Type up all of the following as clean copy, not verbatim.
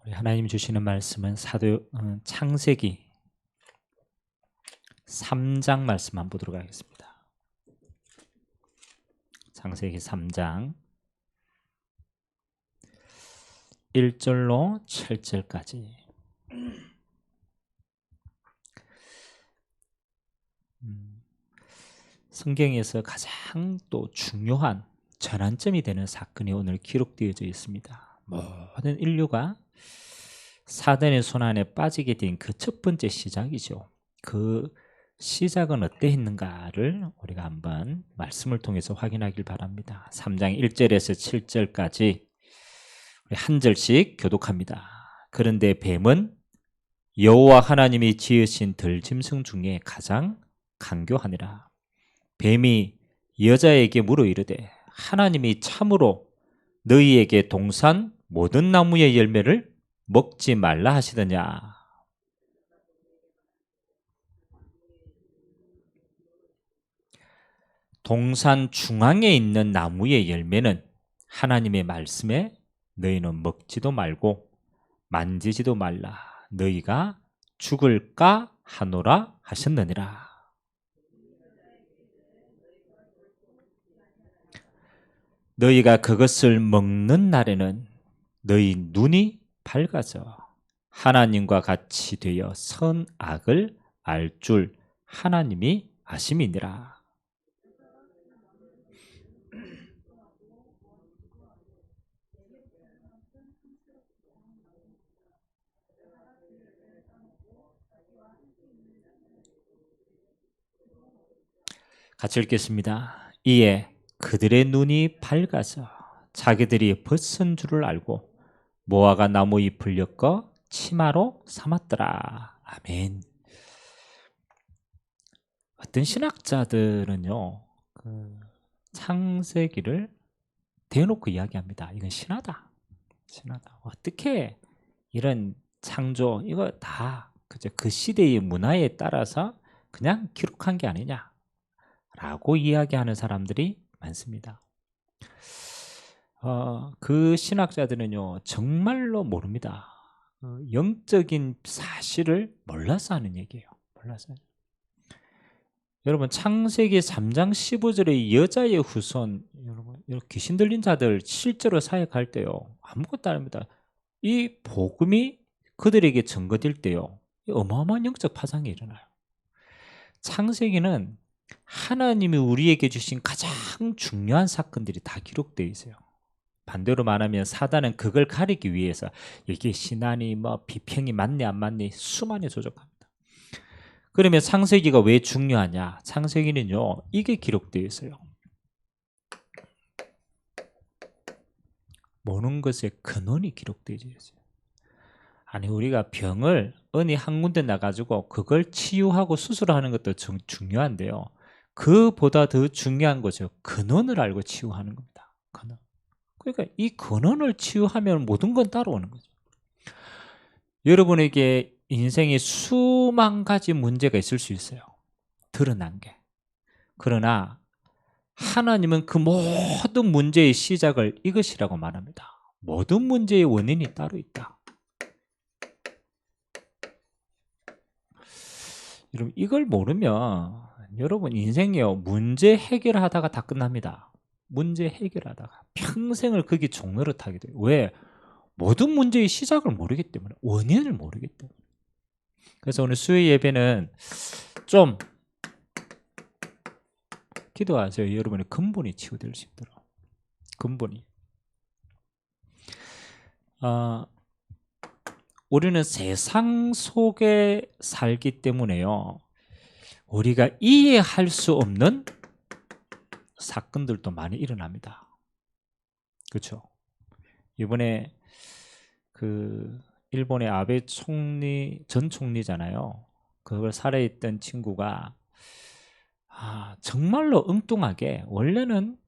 우리 하나님 주시는 말씀은 창세기 3장 말씀 한번 보도록 하겠습니다. 창세기 3장 1절로 7절까지. 성경에서 가장 또 중요한 전환점이 되는 사건이 오늘 기록되어져 있습니다. 모든 인류가 사단의 손안에 빠지게 된 그 첫 번째 시작이죠. 그 시작은 어떠했는가를 우리가 한번 말씀을 통해서 확인하길 바랍니다. 3장 1절에서 7절까지 우리 한 절씩 교독합니다. 그런데 뱀은 여호와 하나님이 지으신 들짐승 중에 가장 간교하니라. 뱀이 여자에게 물어 이르되 하나님이 참으로 너희에게 동산 모든 나무의 열매를 먹지 말라 하시더냐. 동산 중앙에 있는 나무의 열매는 하나님의 말씀에 너희는 먹지도 말고 만지지도 말라. 너희가 죽을까 하노라 하셨느니라. 너희가 그것을 먹는 날에는 너희 눈이 밝아져 하나님과 같이 되어 선악을 알 줄 하나님이 아심이니라. 같이 읽겠습니다. 이에 그들의 눈이 밝아서 자기들이 벗은 줄을 알고 모아가 나무 잎을 엮어 치마로 삼았더라. 아멘. 어떤 신학자들은요, 창세기를 대놓고 이야기합니다. 이건 신화다. 어떻게 이런 창조, 이거 다 그 시대의 문화에 따라서 그냥 기록한 게 아니냐라고 이야기하는 사람들이 많습니다. 그 신학자들은요, 정말로 모릅니다. 영적인 사실을 몰라서 하는 얘기예요. 몰라서. 여러분, 창세기 3장 15절의 여자의 후손, 여러분, 귀신 들린 자들 실제로 사역할 때요, 아무것도 아닙니다. 이 복음이 그들에게 전거될 때요, 어마어마한 영적 파장이 일어나요. 창세기는 하나님이 우리에게 주신 가장 중요한 사건들이 다 기록되어 있어요. 반대로 말하면 사단은 그걸 가리기 위해서 이게 신앙이 비평이 맞네 안 맞네 수많이 조작합니다. 그러면 창세기가 왜 중요하냐? 창세기는요, 이게 기록되어 있어요. 모든 것의 근원이 기록되어 있어요. 아니, 우리가 병을 어느 한 군데 나가지고 그걸 치유하고 수술하는 것도 중요한데요, 그보다 더 중요한 거죠. 근원을 알고 치유하는 겁니다. 근원. 그러니까 이 근원을 치유하면 모든 건 따라오는 거죠. 여러분에게 인생에 수만 가지 문제가 있을 수 있어요. 드러난 게. 그러나 하나님은 그 모든 문제의 시작을 이것이라고 말합니다. 모든 문제의 원인이 따로 있다. 여러분, 이걸 모르면 여러분 인생이요, 문제 해결하다가 다 끝납니다. 문제 해결하다가 평생을 거기 종로를 타게 돼요. 왜? 모든 문제의 시작을 모르기 때문에, 원인을 모르기 때문에. 그래서 오늘 수요 예배는 좀 기도하세요. 여러분의 근본이 치유될 수 있도록. 근본이. 우리는 세상 속에 살기 때문에요, 우리가 이해할 수 없는 사건들도 많이 일어납니다. 그렇죠? 이번에 일본의 아베 전 총리잖아요. 그걸 살아있던 친구가 정말로 엉뚱하게 원래는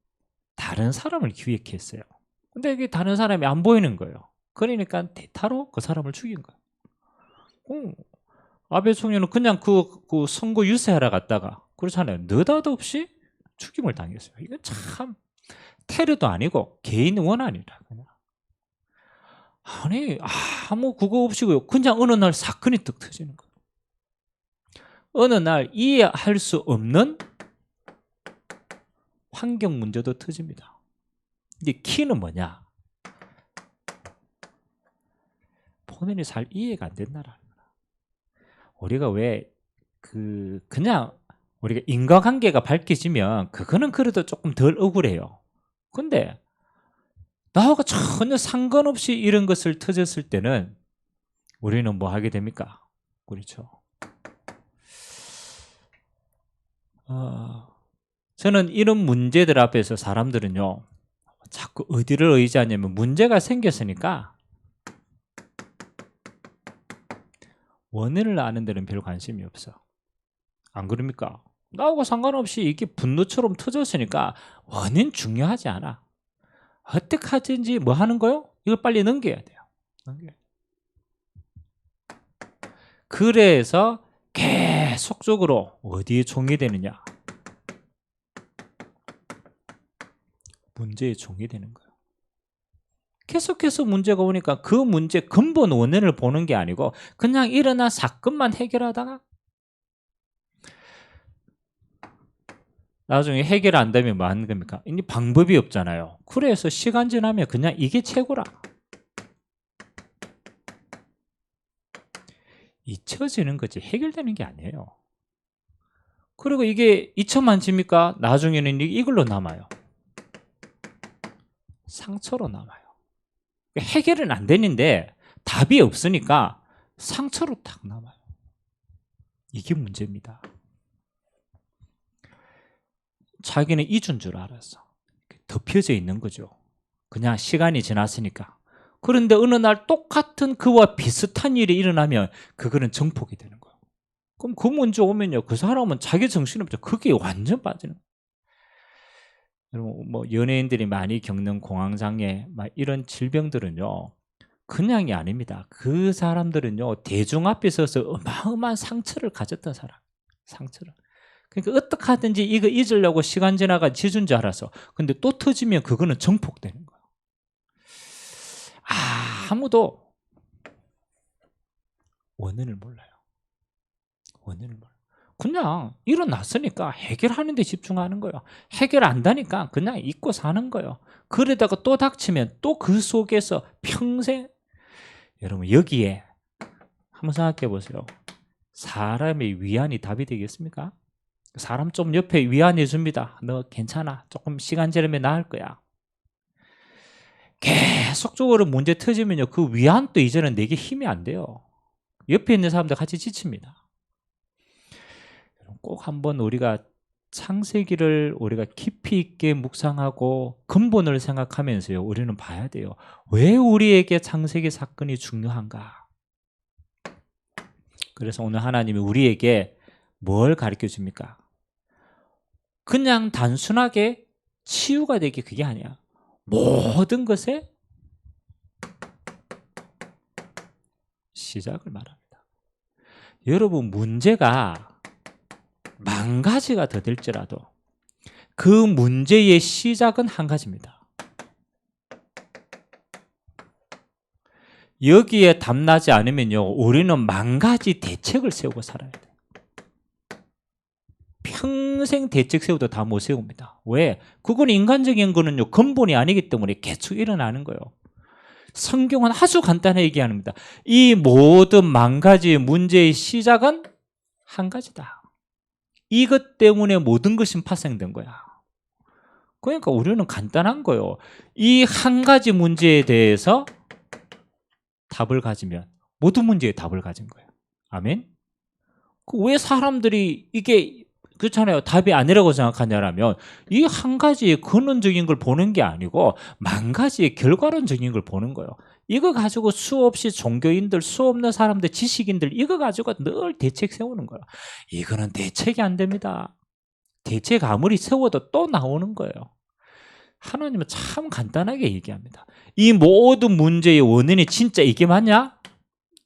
다른 사람을 기획했어요. 근데 이게 다른 사람이 안 보이는 거예요. 그러니까 대타로 그 사람을 죽인 거예요. 아베 총리는 그냥 그 선거 유세하러 갔다가, 그렇잖아요, 느닷없이 죽임을 당했어요. 이건 참 테러도 아니고 개인 원한이라. 그냥. 아니 아무 그거 없이고요. 그냥 어느 날 사건이 뚝 터지는 거예요. 어느 날 이해할 수 없는 환경 문제도 터집니다. 이게 키는 뭐냐? 본인이 잘 이해가 안 된다라는 거야. 우리가 왜 그냥 우리가 인과관계가 밝혀지면 그거는 그래도 조금 덜 억울해요. 근데 나하고 전혀 상관없이 이런 것을 터졌을 때는 우리는 뭐 하게 됩니까? 그렇죠. 저는 이런 문제들 앞에서 사람들은요, 자꾸 어디를 의지하냐면 문제가 생겼으니까 원인을 아는 데는 별 관심이 없어. 안 그럽니까? 나하고 상관없이 이게 분노처럼 터졌으니까 원인 중요하지 않아. 어떻게 하든지 뭐 하는 거요? 이걸 빨리 넘겨야 돼요. 그래서 계속적으로 어디에 종이 되느냐? 문제에 종이 되는 거예요. 계속해서 문제가 오니까 그 문제 근본 원인을 보는 게 아니고 그냥 일어난 사건만 해결하다가 나중에 해결 안 되면 뭐 하는 겁니까? 이제 방법이 없잖아요. 그래서 시간 지나면 그냥 이게 최고라. 잊혀지는 거지 해결되는 게 아니에요. 그리고 이게 잊혀만집니까? 나중에는 이걸로 남아요. 상처로 남아요. 해결은 안 되는데 답이 없으니까 상처로 딱 남아요. 이게 문제입니다. 자기는 잊은 줄 알았어. 덮여져 있는 거죠. 그냥 시간이 지났으니까. 그런데 어느 날 똑같은 그와 비슷한 일이 일어나면 그거는 정폭이 되는 거예요. 그럼 그 문제 오면요, 그 사람은 자기 정신없죠. 그게 완전 빠지는 거예요. 여러분, 뭐 연예인들이 많이 겪는 공황장애, 막 이런 질병들은요, 그냥이 아닙니다. 그 사람들은요, 대중 앞에 서서 어마어마한 상처를 가졌던 사람, 상처를. 그러니까 어떻게 하든지 이거 잊으려고 시간 지나가 지준 줄 알아서. 근데 또 터지면 그거는 정폭되는 거예요. 아무도 원인을 몰라요. 원인을 몰라요. 그냥 일어났으니까 해결하는 데 집중하는 거예요. 해결 안 되니까 그냥 잊고 사는 거예요. 그러다가 또 닥치면 또 그 속에서 평생. 여러분, 여기에 한번 생각해 보세요. 사람의 위안이 답이 되겠습니까? 사람 좀 옆에 위안해 줍니다. 너 괜찮아. 조금 시간 지나면 나을 거야. 계속적으로 문제 터지면요, 그 위안도 이제는 내게 힘이 안 돼요. 옆에 있는 사람들 같이 지칩니다. 꼭 한번 우리가 창세기를 우리가 깊이 있게 묵상하고 근본을 생각하면서요, 우리는 봐야 돼요. 왜 우리에게 창세기 사건이 중요한가? 그래서 오늘 하나님이 우리에게 뭘 가르쳐 줍니까? 그냥 단순하게 치유가 되기, 그게 아니야. 모든 것에 시작을 말합니다. 여러분, 문제가 만 가지가 더 될지라도 그 문제의 시작은 한 가지입니다. 여기에 답나지 않으면요, 우리는 만 가지 대책을 세우고 살아야 돼요. 평생 대책 세워도 다 못 세웁니다. 왜? 그건 인간적인 거는요, 근본이 아니기 때문에 계속 일어나는 거예요. 성경은 아주 간단하게 얘기합니다. 이 모든 만 가지의 문제의 시작은 한 가지다. 이것 때문에 모든 것이 파생된 거야. 그러니까 우리는 간단한 거예요. 이 한 가지 문제에 대해서 답을 가지면 모든 문제에 답을 가진 거예요. 아멘? 왜 사람들이 이게 그렇잖아요. 답이 아니라고 생각하냐면 이 한 가지의 근원적인 걸 보는 게 아니고 만 가지의 결과론적인 걸 보는 거예요. 이거 가지고 수없이 종교인들, 수 없는 사람들, 지식인들 이거 가지고 늘 대책 세우는 거예요. 이거는 대책이 안 됩니다. 대책 아무리 세워도 또 나오는 거예요. 하나님은 참 간단하게 얘기합니다. 이 모든 문제의 원인이 진짜 이게 맞냐?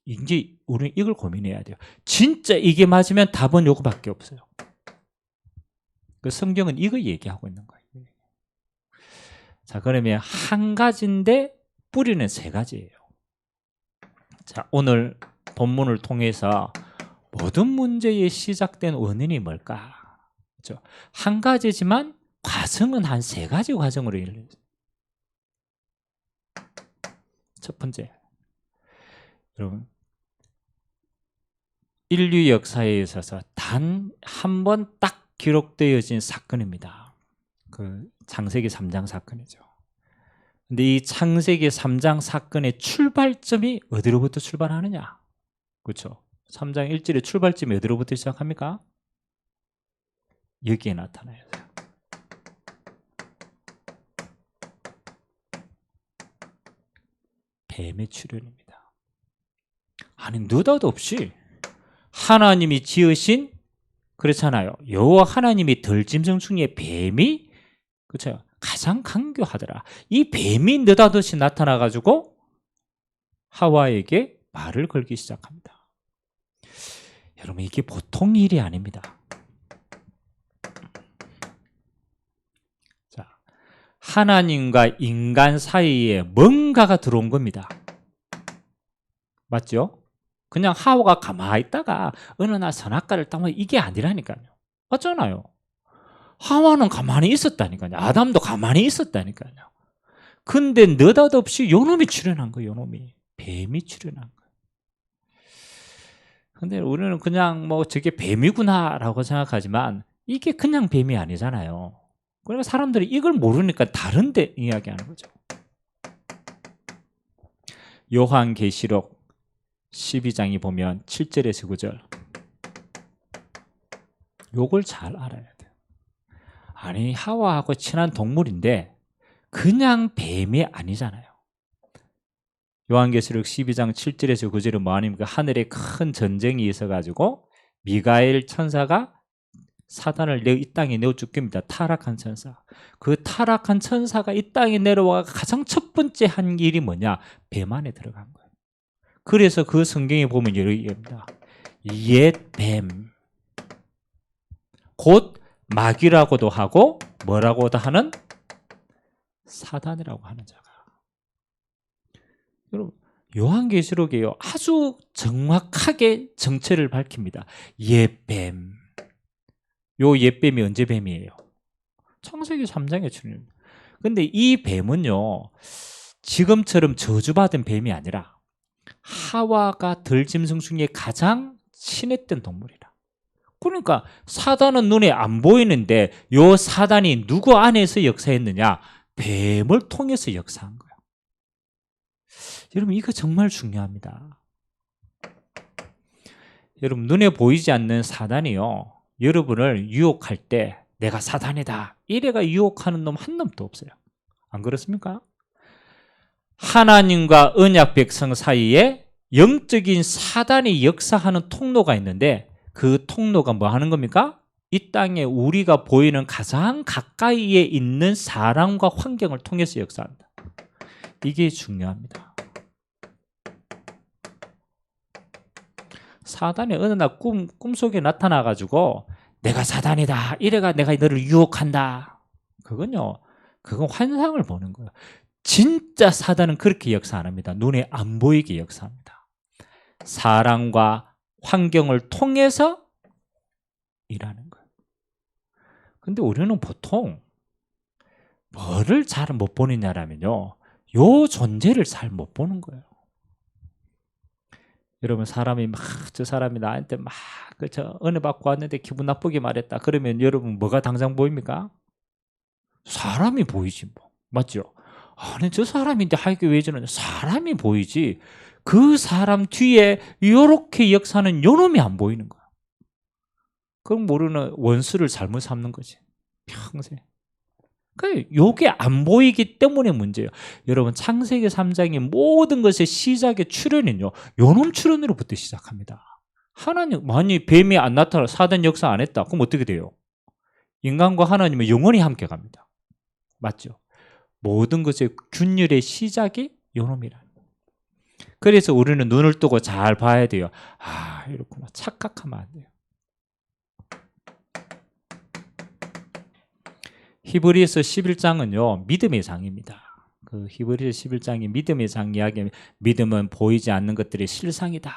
이제 우리는 이걸 고민해야 돼요. 진짜 이게 맞으면 답은 요거밖에 없어요. 그 성경은 이거 얘기하고 있는 거예요. 자, 그러면 한 가지인데 뿌리는 세 가지예요. 자, 오늘 본문을 통해서 모든 문제의 시작된 원인이 뭘까? 그렇죠? 한 가지지만 과정은 한 3가지 과정으로 열려요. 첫 번째, 여러분, 인류 역사에 있어서 단 한 번 딱 기록되어진 사건입니다. 그 창세기 3장 사건이죠. 근데 이 창세기 3장 사건의 출발점이 어디로부터 출발하느냐? 그렇죠? 3장 1절의 출발점이 어디로부터 시작합니까? 여기에 나타나요. 뱀의 출현입니다. 아니, 느닷없이 하나님이 지으신, 그렇잖아요, 여호와 하나님이 덜짐승 중에 뱀이, 그렇죠, 가장 강교하더라. 이 뱀이 느닷없이 나타나가지고 하와에게 말을 걸기 시작합니다. 여러분, 이게 보통 일이 아닙니다. 자, 하나님과 인간 사이에 뭔가가 들어온 겁니다. 맞죠? 그냥 하와가 가만히 있다가 어느 날 선악과를 따면 이게 아니라니까요. 맞잖아요. 하와는 가만히 있었다니까요. 아담도 가만히 있었다니까요. 근데 느닷없이 요놈이 출현한 거예요. 요놈이. 뱀이 출현한 거예요. 근데 우리는 그냥 뭐 저게 뱀이구나라고 생각하지만 이게 그냥 뱀이 아니잖아요. 그러니까 사람들이 이걸 모르니까 다른 데 이야기하는 거죠. 요한계시록 12장이 보면 7절에서 9절, 요걸 잘 알아야 돼요. 아니, 하와하고 친한 동물인데 그냥 뱀이 아니잖아요. 요한계시록 12장 7절에서 9절은 뭐 아닙니까? 하늘에 큰 전쟁이 있어가지고 미가엘 천사가 사단을 이 땅에 내어 죽깁니다. 타락한 천사. 그 타락한 천사가 이 땅에 내려와 가장 첫 번째 한 일이 뭐냐? 뱀 안에 들어간 거예요. 그래서 그 성경에 보면 이렇게 얘기합니다. 옛 뱀, 곧 마귀라고도 하고 뭐라고도 하는 사단이라고 하는 자가. 여러분, 요한계시록에요, 아주 정확하게 정체를 밝힙니다. 옛 뱀. 요 옛 뱀이 언제 뱀이에요? 창세기 3장에 출현합니다. 근데 이 뱀은요, 지금처럼 저주받은 뱀이 아니라 하와가 덜짐승 중에 가장 친했던 동물이라. 그러니까 사단은 눈에 안 보이는데 요 사단이 누구 안에서 역사했느냐? 뱀을 통해서 역사한 거예요. 여러분, 이거 정말 중요합니다. 여러분, 눈에 보이지 않는 사단이요, 여러분을 유혹할 때 내가 사단이다 이래가 유혹하는 놈 한 놈도 없어요. 안 그렇습니까? 하나님과 언약 백성 사이에 영적인 사단이 역사하는 통로가 있는데 그 통로가 뭐 하는 겁니까? 이 땅에 우리가 보이는 가장 가까이에 있는 사람과 환경을 통해서 역사한다. 이게 중요합니다. 사단이 어느 날 꿈속에 나타나가지고 내가 사단이다 이래가 내가 너를 유혹한다. 그건 환상을 보는 거예요. 진짜 사단은 그렇게 역사 안 합니다. 눈에 안 보이게 역사합니다. 사람과 환경을 통해서 일하는 거예요. 근데 우리는 보통 뭐를 잘 못 보느냐라면요, 요 존재를 잘 못 보는 거예요. 여러분, 사람이 저 사람이 나한테 은혜 받고 왔는데 기분 나쁘게 말했다. 그러면 여러분 뭐가 당장 보입니까? 사람이 보이지 뭐. 맞죠? 아니, 저 사람인데 하이게 왜 저러냐? 사람이 보이지. 그 사람 뒤에 이렇게 역사는 요놈이 안 보이는 거야. 그럼 모르는 원수를 잘못 삼는 거지. 평생. 요게 안 보이기 때문에 문제예요. 여러분, 창세기 3장의 모든 것의 시작의 출현은요, 요놈 출현으로부터 시작합니다. 하나님, 만약 뱀이 안 나타나 사단 역사 안 했다. 그럼 어떻게 돼요? 인간과 하나님은 영원히 함께 갑니다. 맞죠? 모든 것의 균열의 시작이 요놈이라. 그래서 우리는 눈을 뜨고 잘 봐야 돼요. 아, 이렇구나. 착각하면 안 돼요. 히브리서 11장은요 믿음의 장입니다. 그 히브리서 11장이 믿음의 장 이야기, 믿음은 보이지 않는 것들의 실상이다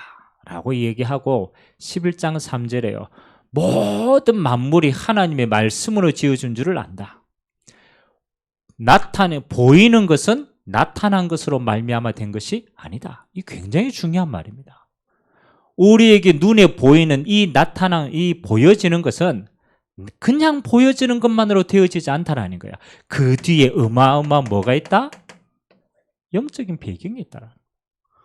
라고 얘기하고 11장 3절에요. 모든 만물이 하나님의 말씀으로 지어준 줄을 안다. 보이는 것은 나타난 것으로 말미암아 된 것이 아니다. 이 굉장히 중요한 말입니다. 우리에게 눈에 보이는 이 보여지는 것은 그냥 보여지는 것만으로 되어지지 않다라는 거야. 그 뒤에 어마어마한 뭐가 있다? 영적인 배경이 있다.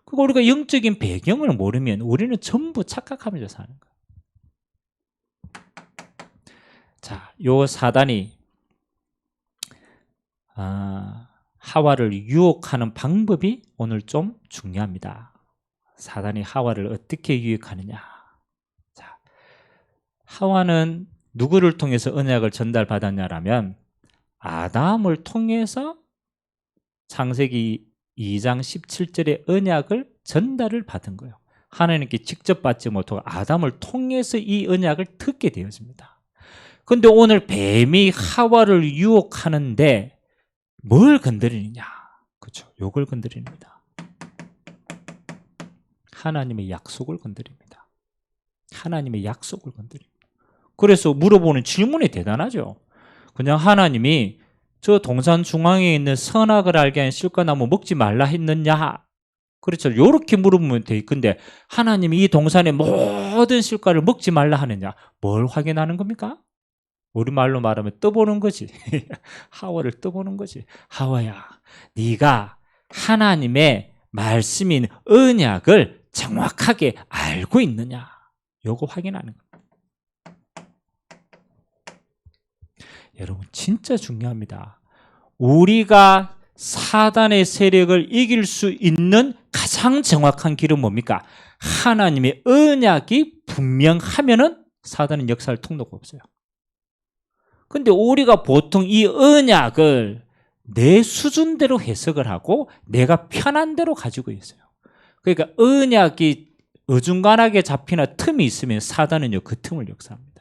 그리고 우리가 영적인 배경을 모르면 우리는 전부 착각하면서 사는 거야. 자, 요 사단이 하와를 유혹하는 방법이 오늘 좀 중요합니다. 사단이 하와를 어떻게 유혹하느냐. 자, 하와는 누구를 통해서 언약을 전달받았냐라면 아담을 통해서 창세기 2장 17절의 언약을 전달을 받은 거예요. 하나님께 직접 받지 못하고 아담을 통해서 이 언약을 듣게 되었습니다. 그런데 오늘 뱀이 하와를 유혹하는데 뭘 건드리느냐? 그렇죠. 요걸 건드립니다. 하나님의 약속을 건드립니다. 하나님의 약속을 건드립니다. 그래서 물어보는 질문이 대단하죠. 그냥 하나님이 저 동산 중앙에 있는 선악을 알게 하는 실과나무 먹지 말라 했느냐? 그렇죠. 이렇게 물어보면 돼. 근데 하나님이 이 동산의 모든 실과를 먹지 말라 하느냐? 뭘 확인하는 겁니까? 우리말로 말하면 떠보는 거지. 하와를 떠보는 거지. 하와야, 네가 하나님의 말씀인 언약을 정확하게 알고 있느냐? 요거 확인하는 거예요. 여러분 진짜 중요합니다. 우리가 사단의 세력을 이길 수 있는 가장 정확한 길은 뭡니까? 하나님의 언약이 분명하면은 사단은 역사할 통로가 없어요. 근데 우리가 보통 이 언약을 내 수준대로 해석을 하고 내가 편한 대로 가지고 있어요. 그러니까 언약이 어중간하게 잡히나 틈이 있으면 사단은요 그 틈을 역사합니다.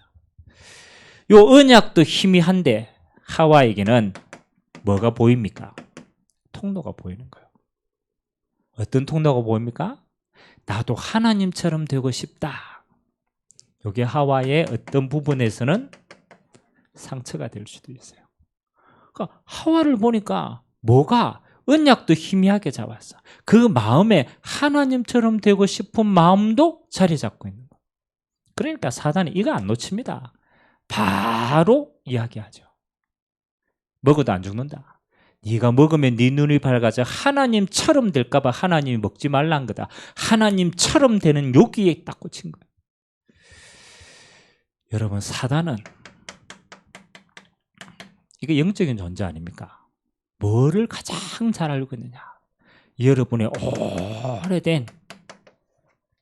요 언약도 희미한데 하와에게는 뭐가 보입니까? 통로가 보이는 거예요. 어떤 통로가 보입니까? 나도 하나님처럼 되고 싶다. 이게 하와의 어떤 부분에서는 상처가 될 수도 있어요. 그러니까 하와를 보니까 뭐가 언약도 희미하게 잡았어. 그 마음에 하나님처럼 되고 싶은 마음도 자리 잡고 있는 거예요. 그러니까 사단이 이거 안 놓칩니다. 바로 이야기하죠. 먹어도 안 죽는다. 네가 먹으면 네 눈이 밝아져 하나님처럼 될까 봐 하나님이 먹지 말란 거다. 하나님처럼 되는 여기에 딱 꽂힌 거예요. 여러분 사단은 이게 영적인 존재 아닙니까? 뭐를 가장 잘 알고 있느냐? 여러분의 오래된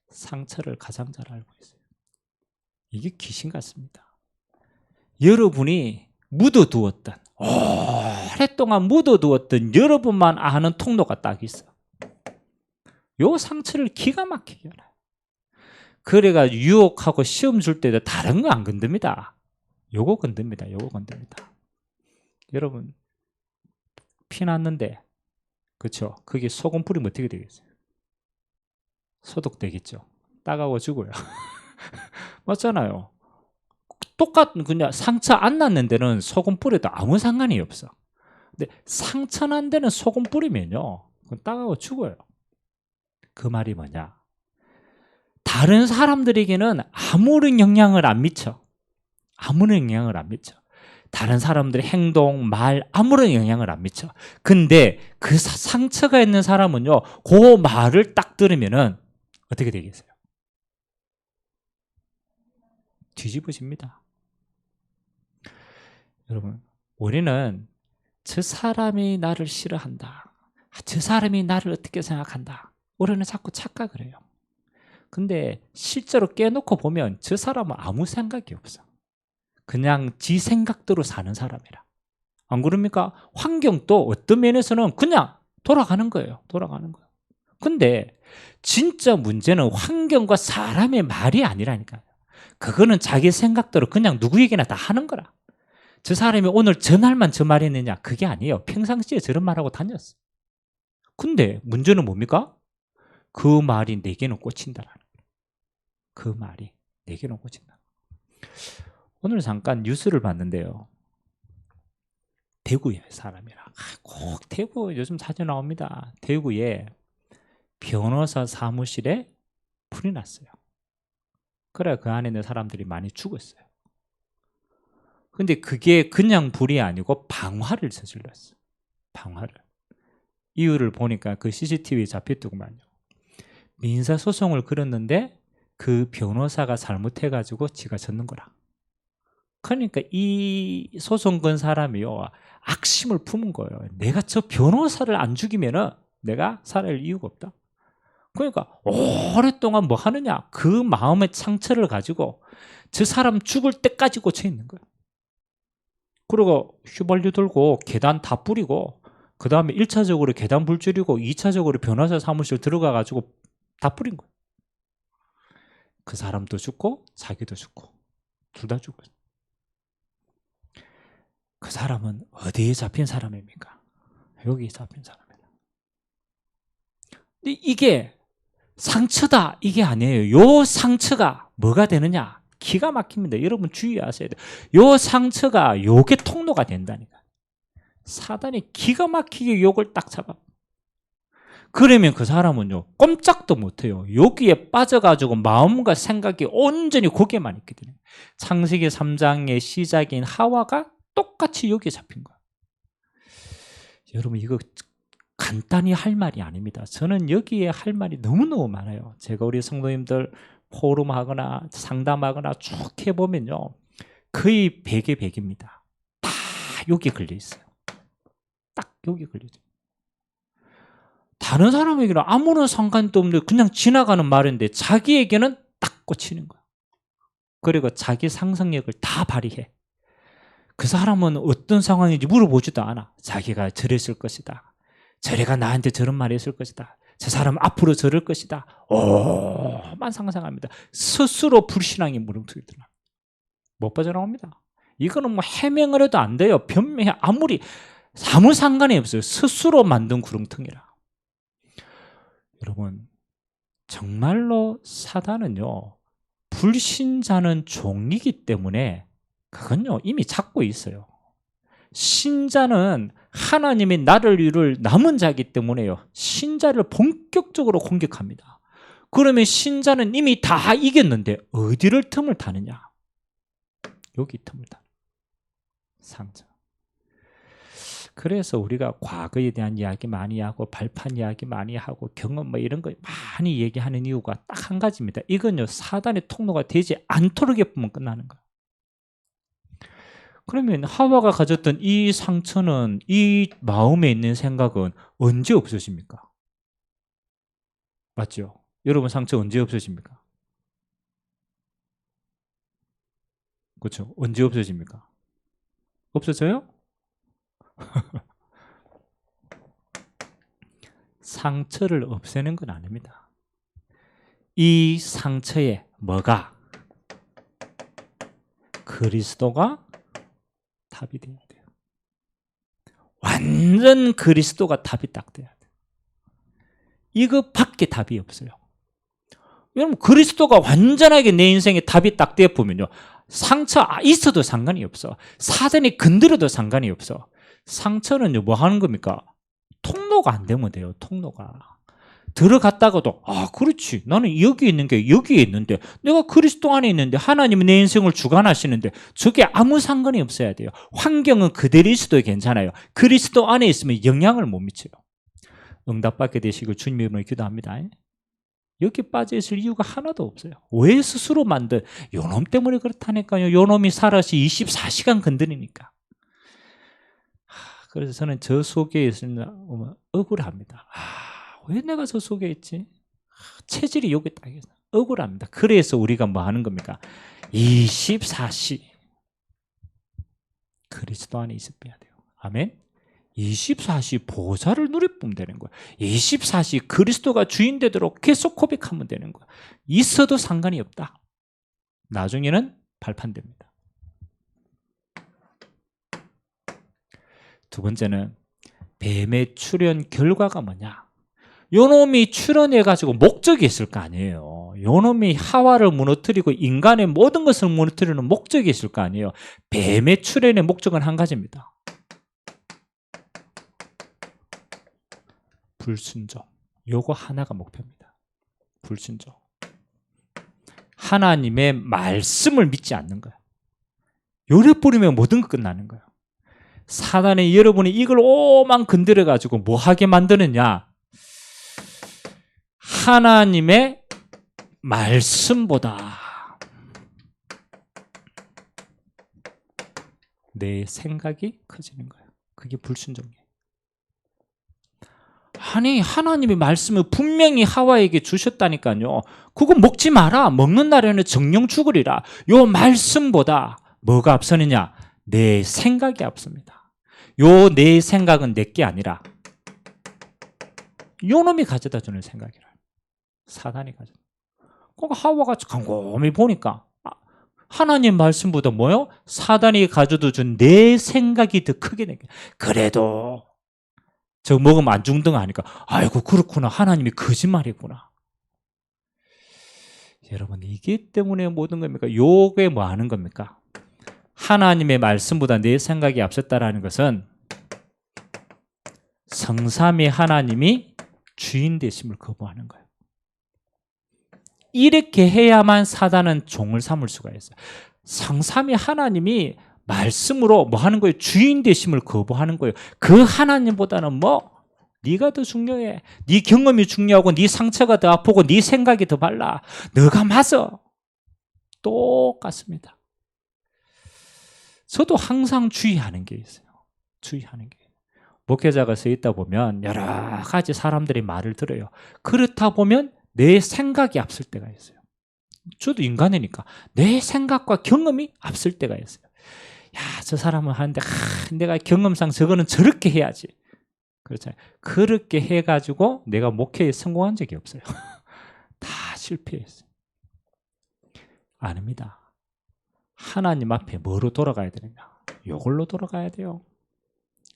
상처를 가장 잘 알고 있어요. 이게 귀신 같습니다. 여러분이 묻어두었던 오랫동안 묻어두었던 여러분만 아는 통로가 딱 있어. 요 상처를 기가 막히게 알아요. 그래가 유혹하고 시험 줄 때도 다른 거 안 건듭니다. 요거 건듭니다. 요거 건듭니다. 여러분 피 났는데 그렇죠? 그게 소금 뿌리면 어떻게 되겠어요? 소독되겠죠. 따가워 죽어요. 맞잖아요. 똑같은 그냥 상처 안 났는 데는 소금 뿌려도 아무 상관이 없어. 근데 상처 난 데는 소금 뿌리면요 그건 따가워 죽어요. 그 말이 뭐냐? 다른 사람들에게는 아무런 영향을 안 미쳐. 아무런 영향을 안 미쳐. 다른 사람들의 행동, 말 아무런 영향을 안 미쳐. 근데 그 상처가 있는 사람은요 그 말을 딱 들으면은 어떻게 되겠어요? 뒤집어집니다. 여러분 우리는 저 사람이 나를 싫어한다. 저 사람이 나를 어떻게 생각한다. 우리는 자꾸 착각을 해요. 근데 실제로 깨놓고 보면 저 사람은 아무 생각이 없어. 그냥 지 생각대로 사는 사람이라. 안 그럽니까? 환경도 어떤 면에서는 그냥 돌아가는 거예요. 돌아가는 거예요. 근데 진짜 문제는 환경과 사람의 말이 아니라니까요. 그거는 자기 생각대로 그냥 누구에게나 다 하는 거라. 저 사람이 오늘 전날만 저 말했느냐? 그게 아니에요. 평상시에 저런 말하고 다녔어. 근데 문제는 뭡니까? 그 말이 내게는 꽂힌다라는 거예요. 그 말이 내게는 꽂힌다. 오늘 잠깐 뉴스를 봤는데요. 대구에 사람이라 꼭 대구 요즘 자주 나옵니다. 대구에 변호사 사무실에 불이 났어요. 그래 그 안에 있는 사람들이 많이 죽었어요. 근데 그게 그냥 불이 아니고 방화를 저질렀어요. 방화를. 이유를 보니까 그 CCTV에 잡혔더구만요. 민사소송을 걸었는데 그 변호사가 잘못해가지고 지가 졌는 거라. 그러니까 이 소송 건 사람이요 악심을 품은 거예요. 내가 저 변호사를 안 죽이면은 내가 살아갈 이유가 없다. 그러니까 오랫동안 뭐 하느냐 그 마음의 상처를 가지고 저 사람 죽을 때까지 꽂혀 있는 거예요. 그리고 휘발유 들고 계단 다 뿌리고 그 다음에 1차적으로 계단 불 줄이고 2차적으로 변호사 사무실 들어가 가지고 다 뿌린 거예요. 그 사람도 죽고 자기도 죽고 둘 다 죽었어요. 그 사람은 어디에 잡힌 사람입니까? 여기에 잡힌 사람이다. 근데 이게 상처다 이게 아니에요. 요 상처가 뭐가 되느냐? 기가 막힙니다. 여러분 주의하셔야 돼요. 요 상처가 요게 통로가 된다니까. 사단이 기가 막히게 욕을 딱 잡아. 그러면 그 사람은요 꼼짝도 못해요. 여기에 빠져가지고 마음과 생각이 온전히 거기에만 있게 되는 거예요. 창세기 3장의 시작인 하와가 똑같이 여기에 잡힌 거예요. 여러분 이거 간단히 할 말이 아닙니다. 저는 여기에 할 말이 너무너무 많아요. 제가 우리 성도님들 포럼하거나 상담하거나 쭉 해보면요 거의 100에 100입니다. 다 여기 걸려 있어요. 딱 여기 걸려 있어요. 다른 사람에게는 아무런 상관도 없는데 그냥 지나가는 말인데 자기에게는 딱 꽂히는 거야. 그리고 자기 상상력을 다 발휘해. 그 사람은 어떤 상황인지 물어보지도 않아. 자기가 저랬을 것이다. 저래가 나한테 저런 말을 했을 것이다. 저 사람 앞으로 저럴 것이다. 만 상상합니다. 스스로 불신앙이 무릉투이 드러나. 못 빠져나옵니다. 이거는 뭐 해명을 해도 안 돼요. 변명해 아무리 아무 상관이 없어요. 스스로 만든 구렁텅이라. 여러분 정말로 사단은요 불신자는 종이기 때문에 그건요 이미 잡고 있어요. 신자는 하나님이 나를 이룰 남은 자이기 때문에요 신자를 본격적으로 공격합니다. 그러면 신자는 이미 다 이겼는데 어디를 틈을 타느냐? 여기 틈을 타. 상처. 그래서 우리가 과거에 대한 이야기 많이 하고 발판 이야기 많이 하고 경험 뭐 이런 거 많이 얘기하는 이유가 딱 한 가지입니다. 이건요 사단의 통로가 되지 않도록 예쁘면 끝나는 거예요. 그러면 하와가 가졌던 이 상처는 이 마음에 있는 생각은 언제 없어집니까? 맞죠? 여러분 상처 언제 없어집니까? 그렇죠? 언제 없어집니까? 없어져요? 상처를 없애는 건 아닙니다. 이 상처에 뭐가? 그리스도가 답이 돼야 돼요. 완전 그리스도가 답이 딱 돼야 돼요. 이거밖에 답이 없어요. 여러분 그리스도가 완전하게 내 인생에 답이 딱 되어 보면요 상처 있어도 상관이 없어. 사단이 건드려도 상관이 없어. 상처는요 뭐 하는 겁니까? 통로가 안 되면 돼요. 통로가 들어갔다가도 그렇지 나는 여기 있는 게 여기에 있는데 내가 그리스도 안에 있는데 하나님이 내 인생을 주관하시는데 저게 아무 상관이 없어야 돼요. 환경은 그대로 있어도 괜찮아요. 그리스도 안에 있으면 영향을 못 미쳐요. 응답받게 되시고 주님 이름으로 기도합니다. 여기 빠져 있을 이유가 하나도 없어요. 왜 스스로 만든 요놈 때문에 그렇다니까요. 요놈이 살아서 24시간 건드리니까. 그래서 저는 저 속에 있으면 억울합니다. 왜 내가 저 속에 있지? 체질이 여기 딱 있어. 억울합니다. 그래서 우리가 뭐 하는 겁니까? 24시 그리스도 안에 있어야 돼요. 아멘. 24시 보좌를 누려보면 되는 거야. 24시 그리스도가 주인 되도록 계속 고백하면 되는 거야. 있어도 상관이 없다. 나중에는 발판됩니다. 두 번째는 뱀의 출현 결과가 뭐냐? 요놈이 출현해가지고 목적이 있을 거 아니에요. 요놈이 하와를 무너뜨리고 인간의 모든 것을 무너뜨리는 목적이 있을 거 아니에요. 뱀의 출현의 목적은 한 가지입니다. 불순종. 요거 하나가 목표입니다. 불순종. 하나님의 말씀을 믿지 않는 거예요. 요래 뿌리면 모든 거 끝나는 거예요. 사단이 여러분이 이걸 오만 건드려가지고 뭐 하게 만드느냐? 하나님의 말씀보다 내 생각이 커지는 거예요. 그게 불순종이에요. 아니, 하나님의 말씀을 분명히 하와에게 주셨다니까요. 그거 먹지 마라. 먹는 날에는 정령 죽으리라. 요 말씀보다 뭐가 앞서느냐? 내 생각이 앞섭니다. 요 내 생각은 내게 아니라 요 놈이 가져다 주는 생각이라. 사단이 가져다. 그러니까 하와가 곰곰이 보니까 하나님 말씀보다 뭐요? 사단이 가져다 준 내 생각이 더 크게 되게. 그래도 저 먹으면 안 죽는다 하니까 아이고 그렇구나. 하나님이 거짓말이구나. 여러분 이게 때문에 모든 겁니까? 요게 뭐 하는 겁니까? 하나님의 말씀보다 내 생각이 앞섰다라는 것은 성삼위 하나님이 주인 되심을 거부하는 거예요. 이렇게 해야만 사단은 종을 삼을 수가 있어요. 성삼위 하나님이 말씀으로 뭐 하는 거예요? 주인 되심을 거부하는 거예요. 그 하나님보다는 뭐 네가 더 중요해. 네 경험이 중요하고 네 상처가 더 아프고 네 생각이 더 발라. 너가 맞아. 똑같습니다. 저도 항상 주의하는 게 있어요. 주의하는 게. 목회자가 서 있다 보면 여러 가지 사람들이 말을 들어요. 그렇다 보면 내 생각이 앞설 때가 있어요. 저도 인간이니까 내 생각과 경험이 앞설 때가 있어요. 야, 저 사람은 하는데 내가 경험상 저거는 저렇게 해야지. 그렇잖아요. 그렇게 해가지고 내가 목회에 성공한 적이 없어요. 다 실패했어요. 아닙니다. 하나님 앞에 뭐로 돌아가야 되느냐? 이걸로 돌아가야 돼요.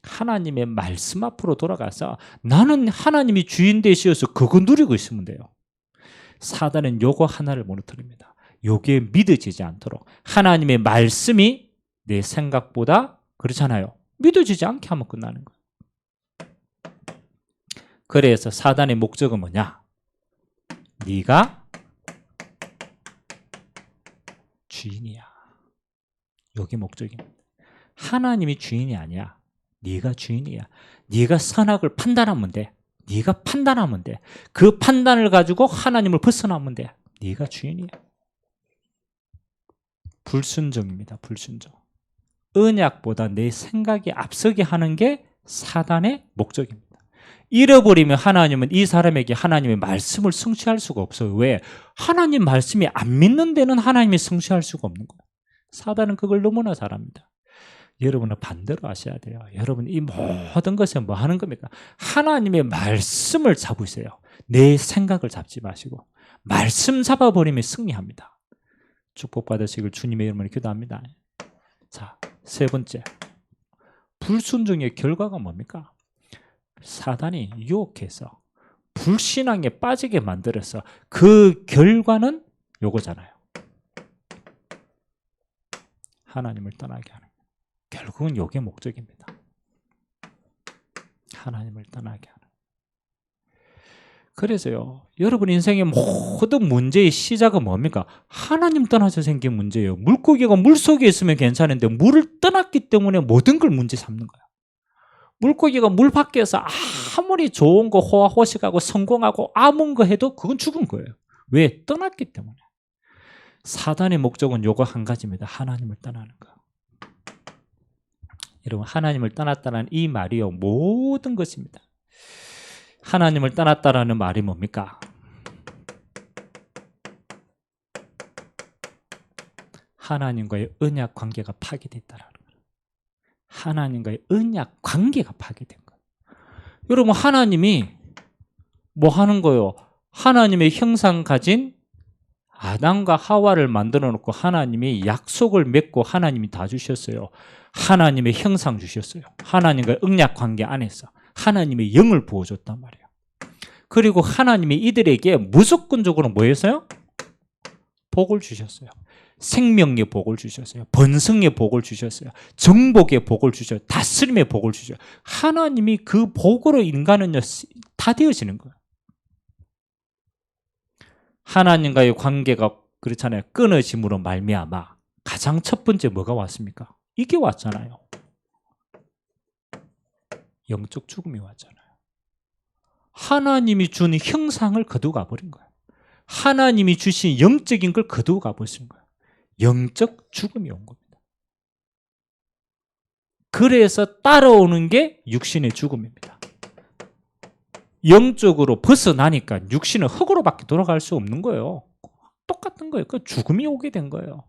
하나님의 말씀 앞으로 돌아가서 나는 하나님이 주인 되시어서 그거 누리고 있으면 돼요. 사단은 요거 하나를 무너뜨립니다. 요게 믿어지지 않도록 하나님의 말씀이 내 생각보다 그렇잖아요. 믿어지지 않게 하면 끝나는 거예요. 그래서 사단의 목적은 뭐냐? 네가 주인이야. 요게 목적입니다. 하나님이 주인이 아니야. 네가 주인이야. 네가 선악을 판단하면 돼. 네가 판단하면 돼. 그 판단을 가지고 하나님을 벗어나면 돼. 네가 주인이야. 불순종입니다. 불순종. 언약보다 내 생각이 앞서게 하는 게 사단의 목적입니다. 잃어버리면 하나님은 이 사람에게 하나님의 말씀을 성취할 수가 없어요. 왜? 하나님 말씀이 안 믿는 데는 하나님이 성취할 수가 없는 거예요. 사단은 그걸 너무나 잘합니다. 여러분은 반대로 하셔야 돼요. 여러분 이 모든 것에 뭐 하는 겁니까? 하나님의 말씀을 잡으세요. 내 생각을 잡지 마시고 말씀 잡아버리면 승리합니다. 축복받으시길 주님의 이름으로 기도합니다. 자, 세 번째, 불순종의 결과가 뭡니까? 사단이 유혹해서 불신앙에 빠지게 만들어서 그 결과는 요거잖아요. 하나님을 떠나게 하는. 결국은 요게 목적입니다. 하나님을 떠나게 하는. 그래서요, 여러분 인생의 모든 문제의 시작은 뭡니까? 하나님 떠나서 생긴 문제예요. 물고기가 물속에 있으면 괜찮은데 물을 떠났기 때문에 모든 걸 문제 삼는 거예요. 물고기가 물 밖에서 아무리 좋은 거 호화호식하고 성공하고 아무 거 해도 그건 죽은 거예요. 왜? 떠났기 때문에. 사단의 목적은 요거 한 가지입니다. 하나님을 떠나는 거. 여러분 하나님을 떠났다는 이 말이요 모든 것입니다. 하나님을 떠났다라는 말이 뭡니까? 하나님과의 언약 관계가 파괴됐다라는 거예요. 하나님과의 언약 관계가 파괴된 거예요. 여러분 하나님이 뭐 하는 거예요? 하나님의 형상 가진 아담과 하와를 만들어 놓고 하나님이 약속을 맺고 하나님이 다 주셨어요. 하나님의 형상 주셨어요. 하나님과의 언약 관계 안에서 하나님의 영을 부어줬단 말이에요. 그리고 하나님이 이들에게 무조건적으로 뭐 했어요? 복을 주셨어요. 생명의 복을 주셨어요. 번성의 복을 주셨어요. 정복의 복을 주셨어요. 다스림의 복을 주셨어요. 하나님이 그 복으로 인간은요, 다 되어지는 거예요. 하나님과의 관계가 그렇잖아요. 끊어짐으로 말미암아 가장 첫 번째 뭐가 왔습니까? 이게 왔잖아요. 영적 죽음이 왔잖아요. 하나님이 주는 형상을 거두고 가버린 거예요. 하나님이 주신 영적인 걸 거두고 가버린 거예요. 영적 죽음이 온 겁니다. 그래서 따라오는 게 육신의 죽음입니다. 영적으로 벗어나니까 육신은 흙으로밖에 돌아갈 수 없는 거예요. 똑같은 거예요. 그 죽음이 오게 된 거예요.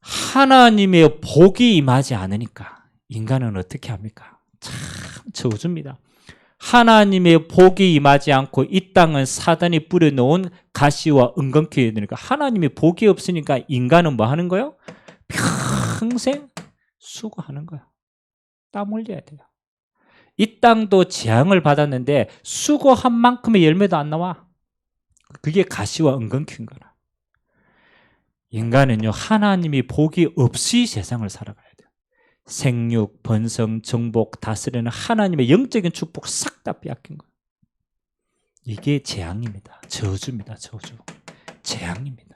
하나님의 복이 임하지 않으니까 인간은 어떻게 합니까? 참 저주입니다. 하나님의 복이 임하지 않고 이 땅은 사단이 뿌려놓은 가시와 은건키에 되니까 하나님의 복이 없으니까 인간은 뭐 하는 거예요? 평생 수고하는 거예요. 땀 흘려야 돼요. 이 땅도 재앙을 받았는데 수고한 만큼의 열매도 안 나와. 그게 가시와 은건키인 거라. 인간은요, 하나님이 복이 없이 세상을 살아가야 돼요. 생육, 번성, 정복, 다스리는 하나님의 영적인 축복 싹 다 빼앗긴 거예요. 이게 재앙입니다. 저주입니다. 저주. 재앙입니다.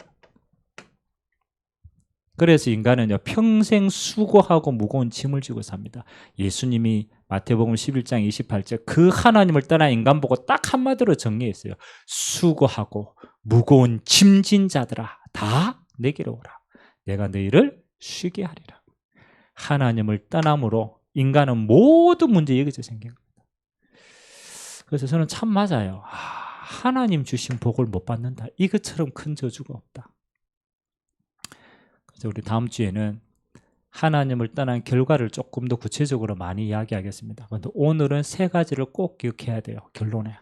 그래서 인간은요, 평생 수고하고 무거운 짐을 지고 삽니다. 예수님이 마태복음 11장 28절 그 하나님을 떠나 인간 보고 딱 한마디로 정리했어요. 수고하고 무거운 짐진 자들아 다 내게로 오라. 내가 너희를 쉬게 하리라. 하나님을 떠남으로 인간은 모든 문제 여기서 생긴 겁니다. 그래서 저는 참 맞아요. 하나님 주신 복을 못 받는다. 이것처럼 큰 저주가 없다. 그래서 우리 다음 주에는 하나님을 떠난 결과를 조금 더 구체적으로 많이 이야기하겠습니다. 그런데 오늘은 세 가지를 꼭 기억해야 돼요. 결론에.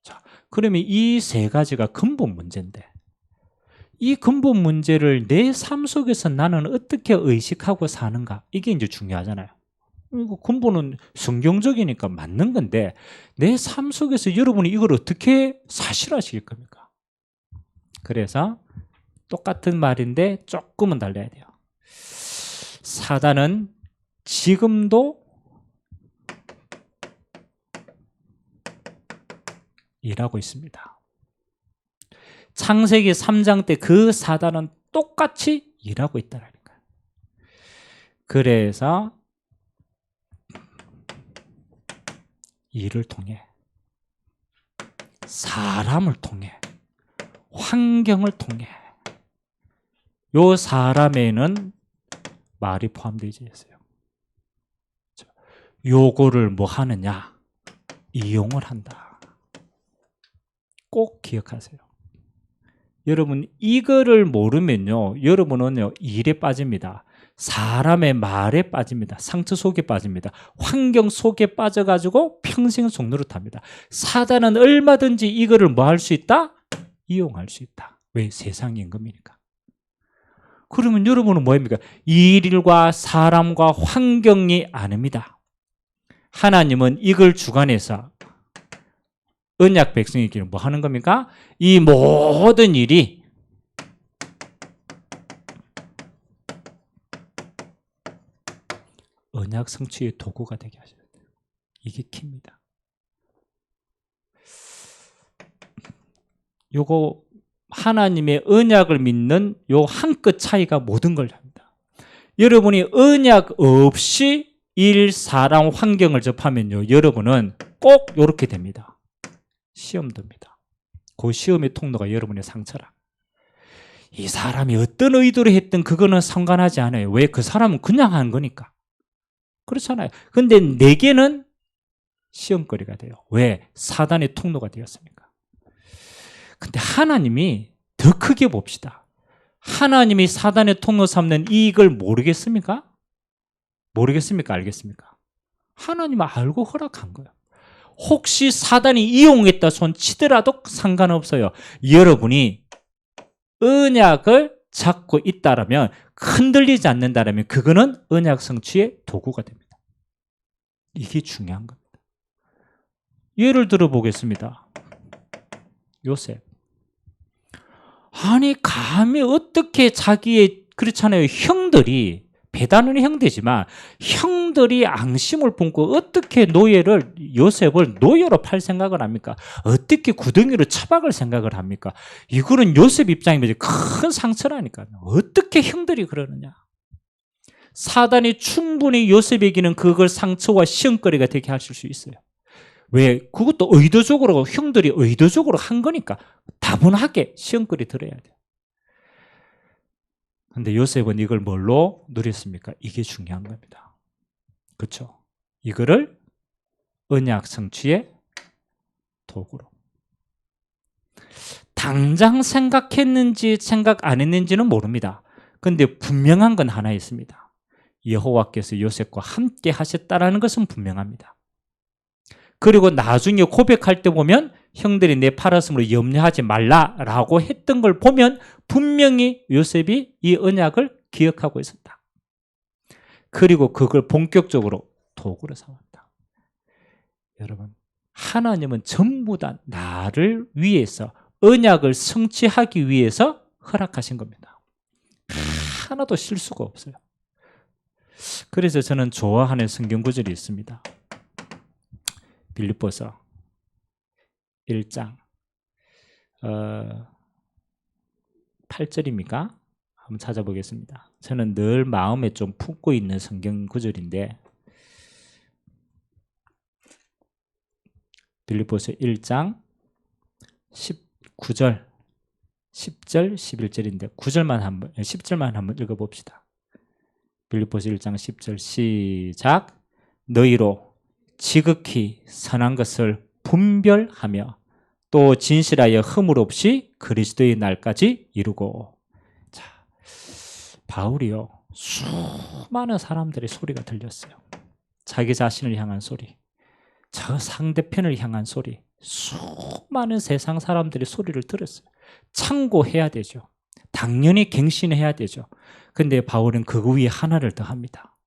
자, 그러면 이 세 가지가 근본 문제인데 이 근본 문제를 내 삶 속에서 나는 어떻게 의식하고 사는가? 이게 이제 중요하잖아요. 근본은 성경적이니까 맞는 건데 내 삶 속에서 여러분이 이걸 어떻게 사실화시킬 겁니까? 그래서 똑같은 말인데 조금은 달라야 돼요. 사단은 지금도 일하고 있습니다. 창세기 3장 때 그 사단은 똑같이 일하고 있다는 거예요. 그래서 일을 통해 사람을 통해 환경을 통해 요 사람에는 말이 포함되어 있어요. 요거를 뭐 하느냐? 이용을 한다. 꼭 기억하세요. 여러분 이거를 모르면요, 여러분은요 일에 빠집니다. 사람의 말에 빠집니다. 상처 속에 빠집니다. 환경 속에 빠져가지고 평생 종노릇합니다. 사단은 얼마든지 이거를 뭐 할 수 있다? 이용할 수 있다. 왜? 세상의 임금이니까. 그러면 여러분은 뭐입니까? 일과 사람과 환경이 아닙니다. 하나님은 이걸 주관해서 언약 백성에게는 뭐 하는 겁니까? 이 모든 일이 언약 성취의 도구가 되게 하셔야 돼요. 이게 키입니다. 요거 하나님의 언약을 믿는 요 한 끗 차이가 모든 걸 합니다. 여러분이 언약 없이 일, 사람, 환경을 접하면요, 여러분은 꼭 이렇게 됩니다. 시험 듭니다. 그 시험의 통로가 여러분의 상처라. 이 사람이 어떤 의도로 했든 그거는 상관하지 않아요. 왜? 그 사람은 그냥 하는 거니까. 그렇잖아요. 근데 내게는 시험거리가 돼요. 왜? 사단의 통로가 되었습니까? 근데 하나님이 더 크게 봅시다. 하나님이 사단의 통로 삼는 이익을 모르겠습니까? 모르겠습니까? 알겠습니까? 하나님은 알고 허락한 거예요. 혹시 사단이 이용했다 손 치더라도 상관없어요. 여러분이 언약을 잡고 있다라면, 흔들리지 않는다라면 그거는 언약 성취의 도구가 됩니다. 이게 중요한 겁니다. 예를 들어 보겠습니다. 요셉. 아니 감히 어떻게 자기의 그렇잖아요. 형들이 배다는 형제지만 형들이 앙심을 품고 어떻게 요셉을 노예로 팔 생각을 합니까? 어떻게 구덩이로 처박을 생각을 합니까? 이거는 요셉 입장이면 큰 상처라니까요. 어떻게 형들이 그러느냐? 사단이 충분히 요셉에게는 그걸 상처와 시험거리가 되게 하실 수 있어요. 왜? 그것도 의도적으로 형들이 의도적으로 한 거니까 다분하게 시험거리 들어야 돼요. 근데 요셉은 이걸 뭘로 누렸습니까? 이게 중요한 겁니다. 그렇죠? 이거를 언약 성취의 도구로. 당장 생각했는지 생각 안 했는지는 모릅니다. 근데 분명한 건 하나 있습니다. 여호와께서 요셉과 함께 하셨다라는 것은 분명합니다. 그리고 나중에 고백할 때 보면 형들이 내 팔았으므로 염려하지 말라라고 했던 걸 보면 분명히 요셉이 이 언약을 기억하고 있었다. 그리고 그걸 본격적으로 도구로 삼았다. 여러분, 하나님은 전부 다 나를 위해서 언약을 성취하기 위해서 허락하신 겁니다. 하나도 실수가 없어요. 그래서 저는 좋아하는 성경 구절이 있습니다. 빌립보서 1장 8절입니까? 한번 찾아보겠습니다. 저는 늘 마음에 좀 품고 있는 성경 구절인데 빌립보서 1장 19절 10절 11절인데 10절만 한번 읽어봅시다. 빌립보서 1장 10절 시작. 너희로 지극히 선한 것을 분별하며 또 진실하여 허물 없이 그리스도의 날까지 이루고. 자, 바울이요 수많은 사람들의 소리가 들렸어요. 자기 자신을 향한 소리, 저 상대편을 향한 소리, 수많은 세상 사람들의 소리를 들었어요. 참고해야 되죠. 당연히 갱신해야 되죠. 근데 바울은 그거 위에 하나를 더 합니다.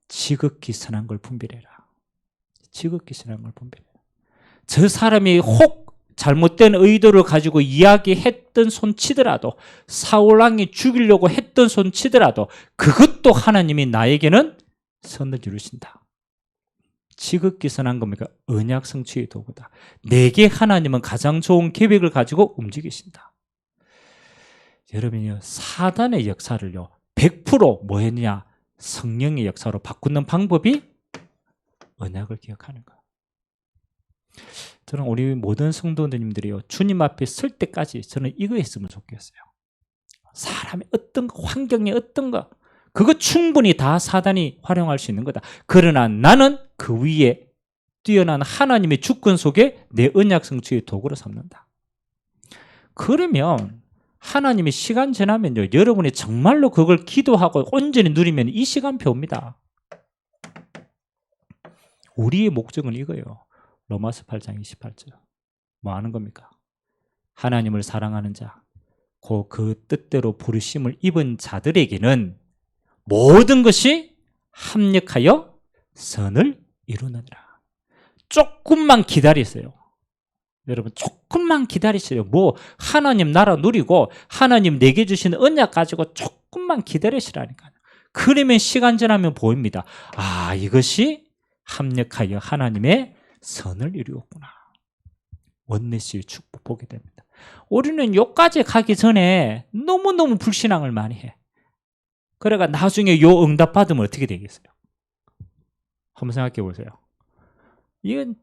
지극히 선한 걸 분별해라. 지극히 선한 걸 분별해라. 저 사람이 혹 잘못된 의도를 가지고 이야기했던 손치더라도, 사울왕이 죽이려고 했던 손치더라도 그것도 하나님이 나에게는 선을 이루신다. 지극히 선한 겁니까? 언약 성취의 도구다. 내게 하나님은 가장 좋은 계획을 가지고 움직이신다. 여러분이요, 사단의 역사를요 100% 뭐 했냐? 성령의 역사로 바꾸는 방법이 언약을 기억하는 거예요. 저는 우리 모든 성도님들이요 주님 앞에 설 때까지 저는 이거 했으면 좋겠어요. 사람의 어떤 거, 환경의 어떤 거, 그거 충분히 다 사단이 활용할 수 있는 거다. 그러나 나는 그 위에 뛰어난 하나님의 주권 속에 내 언약 성취의 도구로 삼는다. 그러면 하나님이 시간 지나면요 여러분이 정말로 그걸 기도하고 온전히 누리면 이 시간표 옵니다. 우리의 목적은 이거예요. 로마서 8장 28절. 뭐 하는 겁니까? 하나님을 사랑하는 자, 그 뜻대로 부르심을 입은 자들에게는 모든 것이 합력하여 선을 이루느니라. 조금만 기다리세요. 여러분 조금만 기다리세요. 뭐 하나님 나라 누리고 하나님 내게 주신 언약 가지고 조금만 기다리시라니까요. 그러면 시간 지나면 보입니다. 아, 이것이 합력하여 하나님의 선을 이루었구나. 원내스의 축복 보게 됩니다. 우리는 여기까지 가기 전에 너무너무 불신앙을 많이 해. 그래가 나중에 요 응답 받으면 어떻게 되겠어요? 한번 생각해 보세요. 이건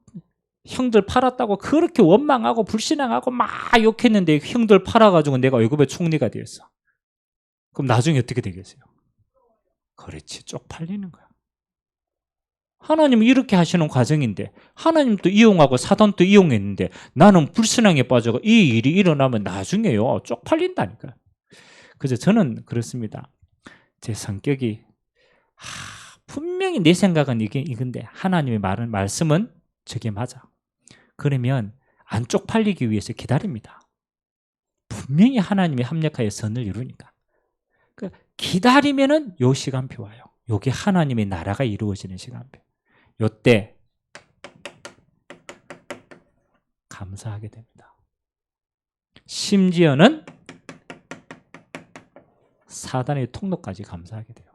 형들 팔았다고 그렇게 원망하고 불신앙하고 막 욕했는데 형들 팔아가지고 내가 외국의 총리가 되었어. 그럼 나중에 어떻게 되겠어요? 그렇지, 쪽팔리는 거야. 하나님은 이렇게 하시는 과정인데 하나님도 이용하고 사단도 이용했는데 나는 불신앙에 빠져서 이 일이 일어나면 나중에요 쪽팔린다니까요. 그래서 저는 그렇습니다. 제 성격이 분명히 내 생각은 이건데 하나님의 말씀은 저게 맞아. 그러면 안 쪽팔리기 위해서 기다립니다. 분명히 하나님이 합력하여 선을 이루니까. 기다리면은 요 시간표 와요. 요게 하나님의 나라가 이루어지는 시간표. 요때 감사하게 됩니다. 심지어는 사단의 통로까지 감사하게 돼요.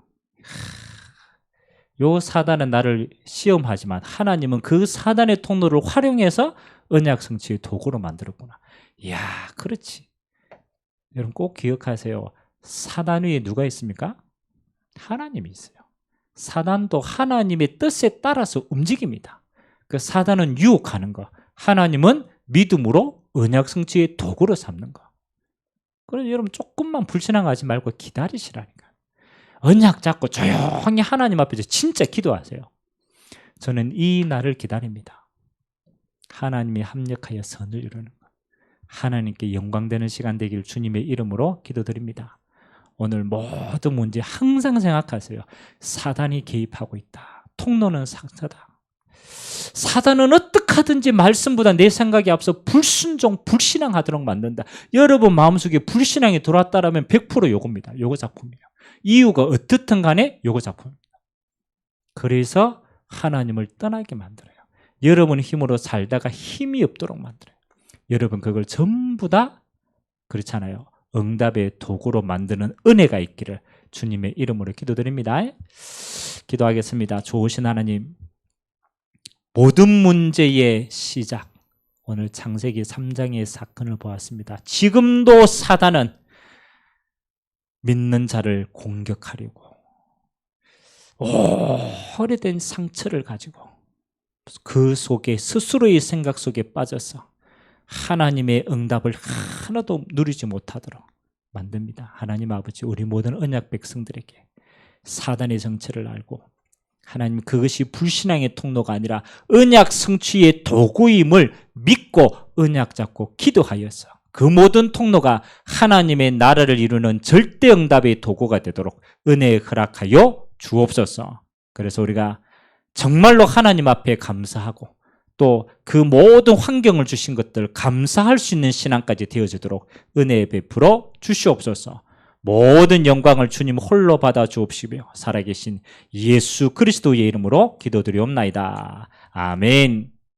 요 사단은 나를 시험하지만 하나님은 그 사단의 통로를 활용해서 언약 성취의 도구로 만들었구나. 이야, 그렇지. 여러분 꼭 기억하세요. 사단 위에 누가 있습니까? 하나님이 있어요. 사단도 하나님의 뜻에 따라서 움직입니다. 그 사단은 유혹하는 거, 하나님은 믿음으로 언약 성취의 도구로 삼는 거. 그래서 여러분 조금만 불신앙하지 말고 기다리시라니까. 언약 잡고 조용히 하나님 앞에서 진짜 기도하세요. 저는 이 날을 기다립니다. 하나님이 합력하여 선을 이루는 것, 하나님께 영광되는 시간 되길 주님의 이름으로 기도드립니다. 오늘 모든 문제 항상 생각하세요. 사단이 개입하고 있다. 통로는 상처다. 사단은 어떻게 하든지 말씀보다 내 생각이 앞서 불순종, 불신앙하도록 만든다. 여러분 마음속에 불신앙이 들어왔다라면 100% 요겁니다. 요거 작품이에요. 이유가 어떻든 간에 요거 작품입니다. 그래서 하나님을 떠나게 만들어요. 여러분 힘으로 살다가 힘이 없도록 만들어요. 여러분 그걸 전부 다 그렇잖아요. 응답의 도구로 만드는 은혜가 있기를 주님의 이름으로 기도드립니다. 기도하겠습니다. 좋으신 하나님, 모든 문제의 시작, 오늘 창세기 3장의 사건을 보았습니다. 지금도 사단은 믿는 자를 공격하려고 오래된 상처를 가지고 그 속에 스스로의 생각 속에 빠져서 하나님의 응답을 하나도 누리지 못하도록 만듭니다. 하나님 아버지, 우리 모든 언약 백성들에게 사단의 정체를 알고 하나님 그것이 불신앙의 통로가 아니라 언약 성취의 도구임을 믿고 언약 잡고 기도하여서 그 모든 통로가 하나님의 나라를 이루는 절대 응답의 도구가 되도록 은혜에 허락하여 주옵소서. 그래서 우리가 정말로 하나님 앞에 감사하고 또 그 모든 환경을 주신 것들 감사할 수 있는 신앙까지 되어지도록 은혜에 베풀어 주시옵소서. 모든 영광을 주님 홀로 받아 주옵시며 살아계신 예수 그리스도의 이름으로 기도드리옵나이다. 아멘.